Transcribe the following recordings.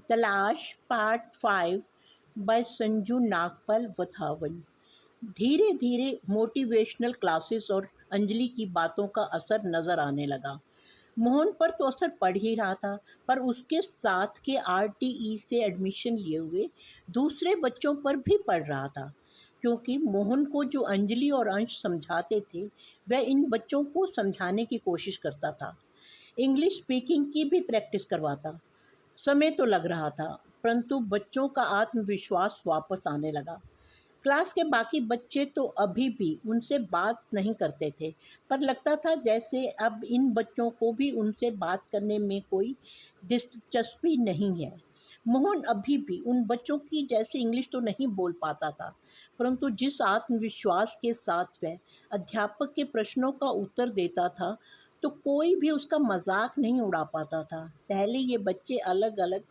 तलाश part 5 bye Sanju Nagpal वथावन। धीरे धीरे मोटिवेशनल क्लासेस और अंजलि की बातों का असर नज़र आने लगा। मोहन पर तो असर पड़ ही रहा था, पर उसके साथ के आरटीई से एडमिशन लिए हुए दूसरे बच्चों पर भी पड़ रहा था, क्योंकि मोहन को जो अंजलि और अंश समझाते थे वह इन बच्चों को समझाने की कोशिश करता था। इंग्लिश स्पीकिंग की भी प्रैक्टिस करवाता। समय तो लग रहा था, परंतु बच्चों का आत्मविश्वास वापस आने लगा। क्लास के बाकी बच्चे तो अभी भी उनसे बात नहीं करते थे, पर लगता था जैसे अब इन बच्चों को भी उनसे बात करने में कोई दिलचस्पी नहीं है। मोहन अभी भी उन बच्चों की जैसे इंग्लिश तो नहीं बोल पाता था, परंतु जिस आत्मविश्वास के साथ वह अध्यापक के प्रश्नों का उत्तर देता था, तो कोई भी उसका मजाक नहीं उड़ा पाता था। पहले ये बच्चे अलग अलग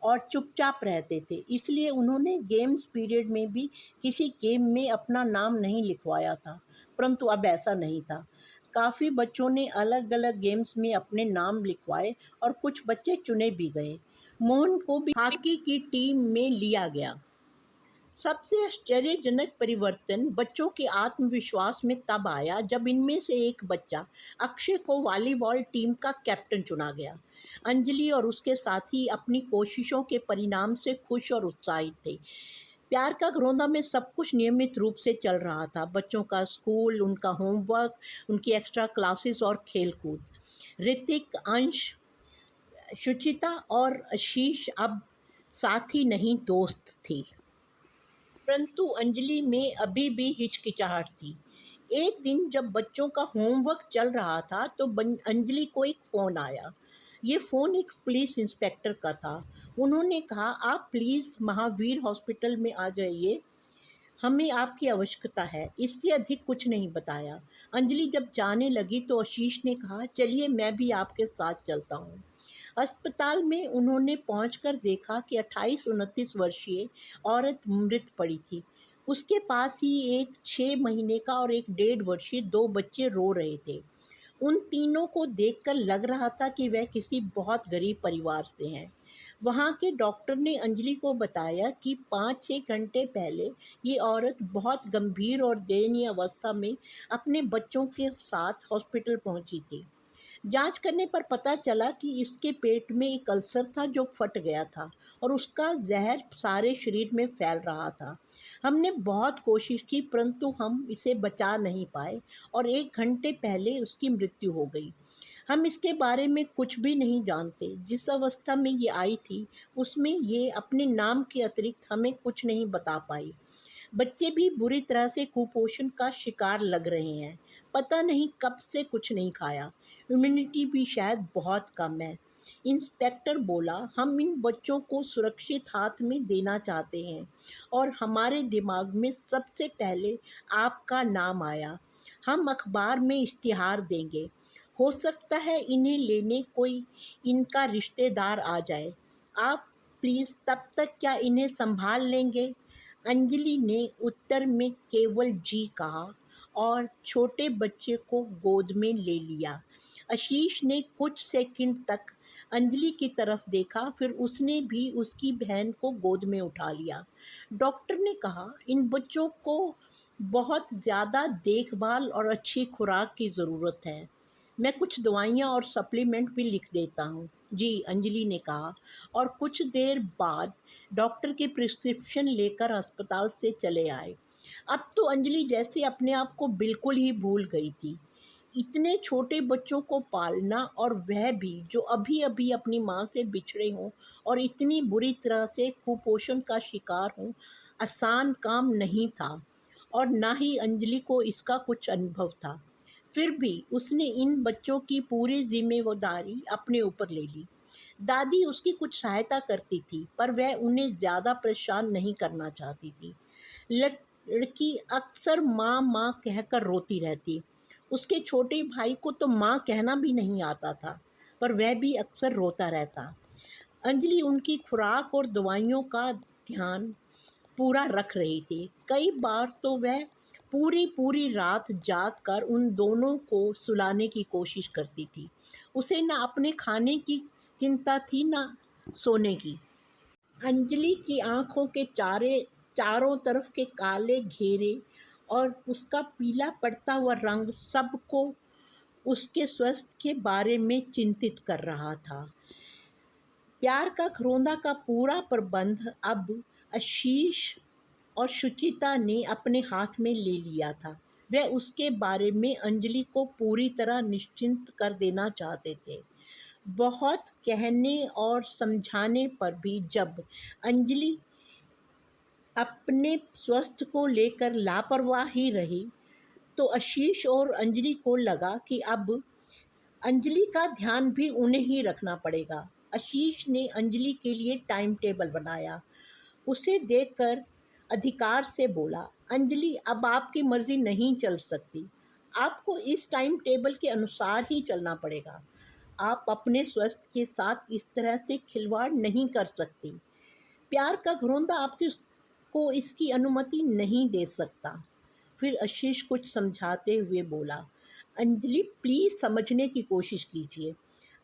और चुपचाप रहते थे, इसलिए उन्होंने गेम्स पीरियड में भी किसी गेम में अपना नाम नहीं लिखवाया था, परंतु अब ऐसा नहीं था। काफ़ी बच्चों ने अलग अलग गेम्स में अपने नाम लिखवाए और कुछ बच्चे चुने भी गए। मोहन को भी हॉकी की टीम में लिया गया। सबसे आश्चर्यजनक परिवर्तन बच्चों के आत्मविश्वास में तब आया जब इनमें से एक बच्चा अक्षय को वॉलीबॉल टीम का कैप्टन चुना गया। अंजलि और उसके साथी अपनी कोशिशों के परिणाम से खुश और उत्साहित थे। प्यार का घरौंदा में सब कुछ नियमित रूप से चल रहा था। बच्चों का स्कूल, उनका होमवर्क, उनकी एक्स्ट्रा क्लासेस और खेलकूद। ऋतिक, अंश, शुचिता और आशीष अब साथी नहीं, दोस्त थी। परंतु अंजलि में अभी भी हिचकिचाहट थी। एक दिन जब बच्चों का होमवर्क चल रहा था तो अंजलि को एक फ़ोन आया। ये फ़ोन एक पुलिस इंस्पेक्टर का था। उन्होंने कहा, आप प्लीज़ महावीर हॉस्पिटल में आ जाइए, हमें आपकी आवश्यकता है। इससे अधिक कुछ नहीं बताया। अंजलि जब जाने लगी तो आशीष ने कहा, चलिए मैं भी आपके साथ चलता हूँ। अस्पताल में उन्होंने पहुंचकर देखा कि 28-29 वर्षीय औरत मृत पड़ी थी। उसके पास ही एक 6 महीने का और एक 1.5 वर्षीय 2 बच्चे रो रहे थे। उन तीनों को देखकर लग रहा था कि वह किसी बहुत गरीब परिवार से हैं। वहाँ के डॉक्टर ने अंजलि को बताया कि 5-6 घंटे पहले ये औरत बहुत गंभीर और दयनीय अवस्था में अपने बच्चों के साथ हॉस्पिटल पहुँची थी। जांच करने पर पता चला कि इसके पेट में एक अल्सर था जो फट गया था और उसका जहर सारे शरीर में फैल रहा था। हमने बहुत कोशिश की, परंतु हम इसे बचा नहीं पाए और 1 घंटे पहले उसकी मृत्यु हो गई। हम इसके बारे में कुछ भी नहीं जानते। जिस अवस्था में ये आई थी उसमें ये अपने नाम के अतिरिक्त हमें कुछ नहीं बता पाई। बच्चे भी बुरी तरह से कुपोषण का शिकार लग रहे हैं। पता नहीं कब से कुछ नहीं खाया। इम्यूनिटी भी शायद बहुत कम है। इंस्पेक्टर बोला, हम इन बच्चों को सुरक्षित हाथ में देना चाहते हैं और हमारे दिमाग में सबसे पहले आपका नाम आया। हम अखबार में इश्तिहार देंगे। हो सकता है इन्हें लेने कोई इनका रिश्तेदार आ जाए। आप प्लीज़ तब तक क्या इन्हें संभाल लेंगे? अंजलि ने उत्तर में केवल जी कहा और छोटे बच्चे को गोद में ले लिया। आशीष ने कुछ सेकंड तक अंजलि की तरफ देखा, फिर उसने भी उसकी बहन को गोद में उठा लिया। डॉक्टर ने कहा, इन बच्चों को बहुत ज़्यादा देखभाल और अच्छी खुराक की ज़रूरत है। मैं कुछ दवाइयाँ और सप्लीमेंट भी लिख देता हूँ। जी, अंजलि ने कहा और कुछ देर बाद डॉक्टर की प्रिस्क्रिप्शन लेकर अस्पताल से चले आए। अब तो अंजलि जैसे अपने आप को बिल्कुल ही भूल गई थी। इतने छोटे बच्चों को पालना, और वह भी जो अभी अभी अपनी माँ से बिछड़े हों और इतनी बुरी तरह से कुपोषण का शिकार हों, आसान काम नहीं था और ना ही अंजलि को इसका कुछ अनुभव था। फिर भी उसने इन बच्चों की पूरी जिम्मेदारी अपने ऊपर ले ली। दादी उसकी कुछ सहायता करती थी, पर वह उन्हें ज़्यादा परेशान नहीं करना चाहती थी। लड़की अक्सर माँ माँ कहकर रोती रहती। उसके छोटे भाई को तो माँ कहना भी नहीं आता था, पर वह भी अक्सर रोता रहता। अंजलि उनकी खुराक और दवाइयों का ध्यान पूरा रख रही थी। कई बार तो वह पूरी पूरी रात जाग कर उन दोनों को सुलाने की कोशिश करती थी। उसे ना अपने खाने की चिंता थी, ना सोने की। अंजलि की आंखों के चारों तरफ के काले घेरे और उसका पीला पड़ता हुआ रंग सबको उसके स्वास्थ्य के बारे में चिंतित कर रहा था। प्यार का घरौंदा का पूरा प्रबंध अब आशीष और सुचिता ने अपने हाथ में ले लिया था। वे उसके बारे में अंजलि को पूरी तरह निश्चिंत कर देना चाहते थे। बहुत कहने और समझाने पर भी जब अंजलि अपने स्वास्थ्य को लेकर लापरवाह ही रही, तो आशीष और अंजलि को लगा कि अब अंजलि का ध्यान भी उन्हें ही रखना पड़ेगा। आशीष ने अंजलि के लिए टाइम टेबल बनाया। उसे देखकर अधिकार से बोला, अंजलि अब आपकी मर्जी नहीं चल सकती। आपको इस टाइम टेबल के अनुसार ही चलना पड़ेगा। आप अपने स्वास्थ्य के साथ इस तरह से खिलवाड़ नहीं कर सकती। प्यार का घरौंदा आपकी को इसकी अनुमति नहीं दे सकता। फिर आशीष कुछ समझाते हुए बोला, अंजलि प्लीज़ समझने की कोशिश कीजिए।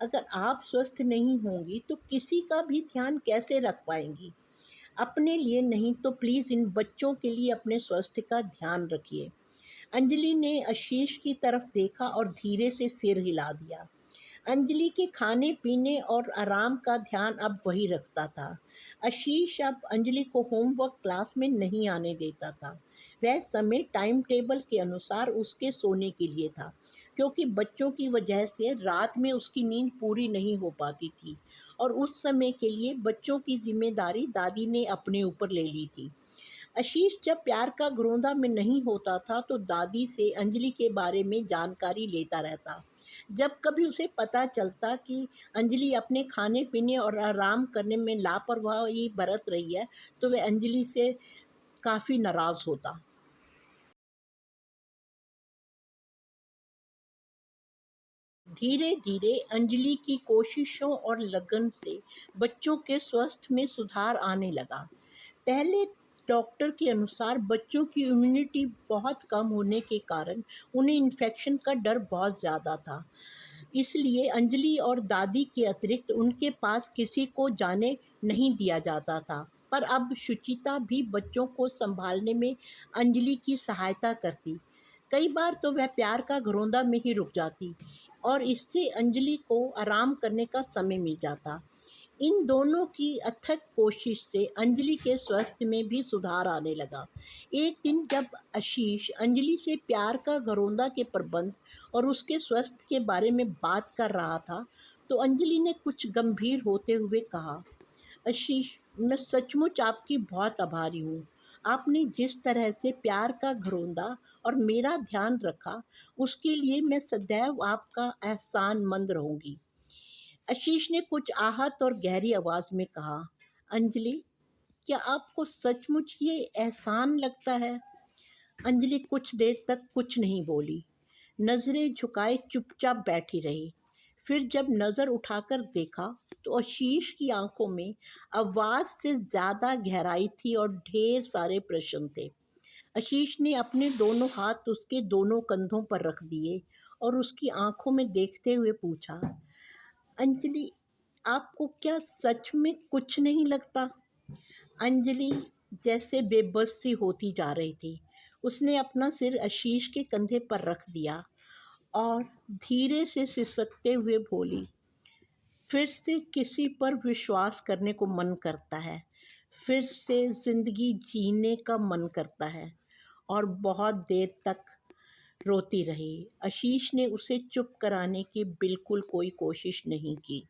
अगर आप स्वस्थ नहीं होंगी तो किसी का भी ध्यान कैसे रख पाएंगी? अपने लिए नहीं तो प्लीज़ इन बच्चों के लिए अपने स्वास्थ्य का ध्यान रखिए। अंजलि ने आशीष की तरफ देखा और धीरे से सिर हिला दिया। अंजलि के खाने-पीने और आराम का ध्यान अब वही रखता था। आशीष अब अंजलि को होमवर्क क्लास में नहीं आने देता था। वह समय टाइम टेबल के अनुसार उसके सोने के लिए था, क्योंकि बच्चों की वजह से रात में उसकी नींद पूरी नहीं हो पाती थी और उस समय के लिए बच्चों की ज़िम्मेदारी दादी ने अपने ऊपर ले ली थी। आशीष जब प्यार का घरौंदा में नहीं होता था तो दादी से अंजलि के बारे में जानकारी लेता रहता। जब कभी उसे पता चलता कि अंजलि अपने खाने-पीने और आराम करने में लापरवाही बरत रही है, तो वह अंजलि से काफ़ी नाराज़ होता। धीरे-धीरे अंजलि की कोशिशों और लगन से बच्चों के स्वास्थ्य में सुधार आने लगा। पहले डॉक्टर के अनुसार बच्चों की इम्यूनिटी बहुत कम होने के कारण उन्हें इन्फेक्शन का डर बहुत ज़्यादा था। इसलिए अंजलि और दादी के अतिरिक्त उनके पास किसी को जाने नहीं दिया जाता था। पर अब सुचिता भी बच्चों को संभालने में अंजलि की सहायता करती। कई बार तो वह प्यार का घरौंदा में ही रुक जाती और इससे अंजलि को आराम करने का समय मिल जाता। इन दोनों की अथक कोशिश से अंजलि के स्वास्थ्य में भी सुधार आने लगा। एक दिन जब आशीष अंजलि से प्यार का घरौंदा के प्रबंध और उसके स्वास्थ्य के बारे में बात कर रहा था, तो अंजलि ने कुछ गंभीर होते हुए कहा, आशीष, मैं सचमुच आपकी बहुत आभारी हूँ। आपने जिस तरह से प्यार का घरौंदा और मेरा ध्यान रखा, उसके लिए मैं सदैव आपका एहसानमंद रहूँगी। आशीष ने कुछ आहत और गहरी आवाज में कहा, अंजलि, क्या आपको सचमुच ये एहसान लगता है? अंजलि कुछ देर तक कुछ नहीं बोली, नजरें झुकाए चुपचाप बैठी रही। फिर जब नजर उठाकर देखा तो आशीष की आंखों में आवाज से ज्यादा गहराई थी और ढेर सारे प्रश्न थे। आशीष ने अपने दोनों हाथ उसके दोनों कंधों पर रख दिए और उसकी आंखों में देखते हुए पूछा, अंजलि, आपको क्या सच में कुछ नहीं लगता? अंजलि जैसे बेबस सी होती जा रही थी। उसने अपना सिर आशीष के कंधे पर रख दिया और धीरे से सिसकते हुए बोली, फिर से किसी पर विश्वास करने को मन करता है, फिर से ज़िंदगी जीने का मन करता है। और बहुत देर तक रोती रही। आशीष ने उसे चुप कराने की बिल्कुल कोई कोशिश नहीं की।